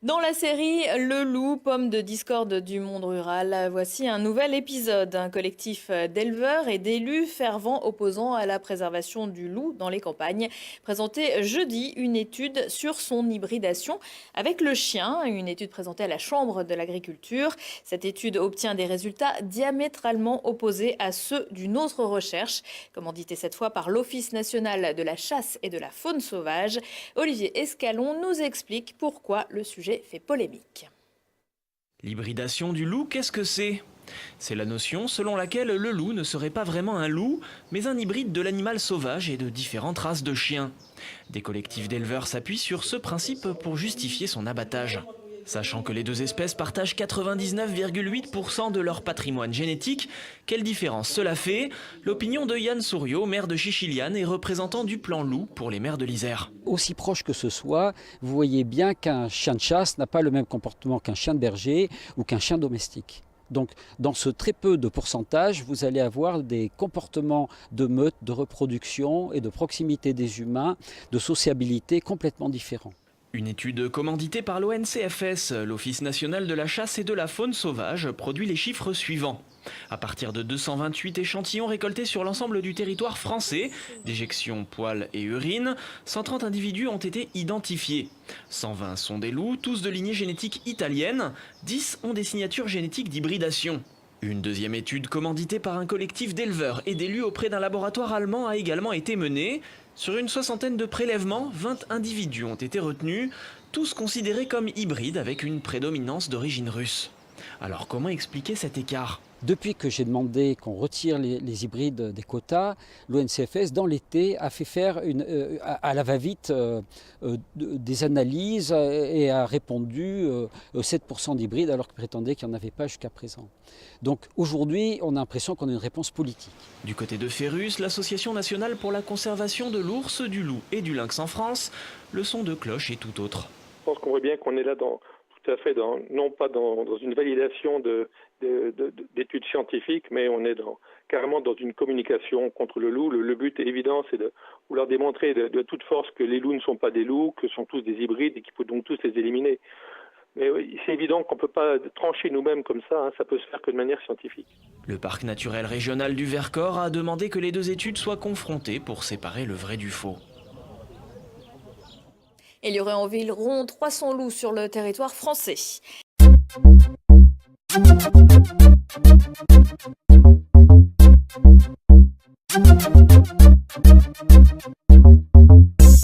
Dans la série Le Loup, pomme de discorde du monde rural, voici un nouvel épisode. Un collectif d'éleveurs et d'élus fervents opposants à la préservation du loup dans les campagnes présentait jeudi une étude sur son hybridation avec le chien, une étude présentée à la Chambre de l'agriculture. Cette étude obtient des résultats diamétralement opposés à ceux d'une autre recherche, commanditée cette fois par l'Office national de la chasse et de la faune sauvage. Olivier Escalon nous explique pourquoi le sujet fait polémique. L'hybridation du loup, qu'est-ce que c'est ? C'est la notion selon laquelle le loup ne serait pas vraiment un loup, mais un hybride de l'animal sauvage et de différentes races de chiens. Des collectifs d'éleveurs s'appuient sur ce principe pour justifier son abattage. Sachant que les deux espèces partagent 99,8% de leur patrimoine génétique, quelle différence cela fait ? L'opinion de Yann Souriau, maire de Chichiliane et représentant du plan loup pour les maires de l'Isère. Aussi proche que ce soit, vous voyez bien qu'un chien de chasse n'a pas le même comportement qu'un chien de berger ou qu'un chien domestique. Donc dans ce très peu de pourcentage, vous allez avoir des comportements de meute, de reproduction et de proximité des humains, de sociabilité complètement différents. Une étude commanditée par l'ONCFS, l'Office national de la chasse et de la faune sauvage, produit les chiffres suivants. À partir de 228 échantillons récoltés sur l'ensemble du territoire français, déjections, poils et urine, 130 individus ont été identifiés. 120 sont des loups, tous de lignée génétique italienne, 10 ont des signatures génétiques d'hybridation. Une deuxième étude commanditée par un collectif d'éleveurs et d'élus auprès d'un laboratoire allemand a également été menée. Sur une soixantaine de prélèvements, 20 individus ont été retenus, tous considérés comme hybrides avec une prédominance d'origine russe. Alors comment expliquer cet écart ? Depuis que j'ai demandé qu'on retire les hybrides des quotas, l'ONCFS, dans l'été, a fait faire à la va-vite des analyses et a répondu 7% d'hybrides alors qu'il prétendait qu'il n'y en avait pas jusqu'à présent. Donc aujourd'hui, on a l'impression qu'on a une réponse politique. Du côté de Ferrus, l'Association nationale pour la conservation de l'ours, du loup et du lynx en France, le son de cloche est tout autre. Je pense qu'on voit bien qu'on est là non pas dans une validation d'études scientifiques, mais on est carrément dans une communication contre le loup. Le but est évident, c'est de vouloir démontrer de toute force que les loups ne sont pas des loups, que sont tous des hybrides et qu'il faut donc tous les éliminer. Mais oui, c'est évident qu'on ne peut pas trancher nous-mêmes comme ça, ça peut se faire que de manière scientifique. Le parc naturel régional du Vercors a demandé que les deux études soient confrontées pour séparer le vrai du faux. Il y aurait environ 300 loups sur le territoire français.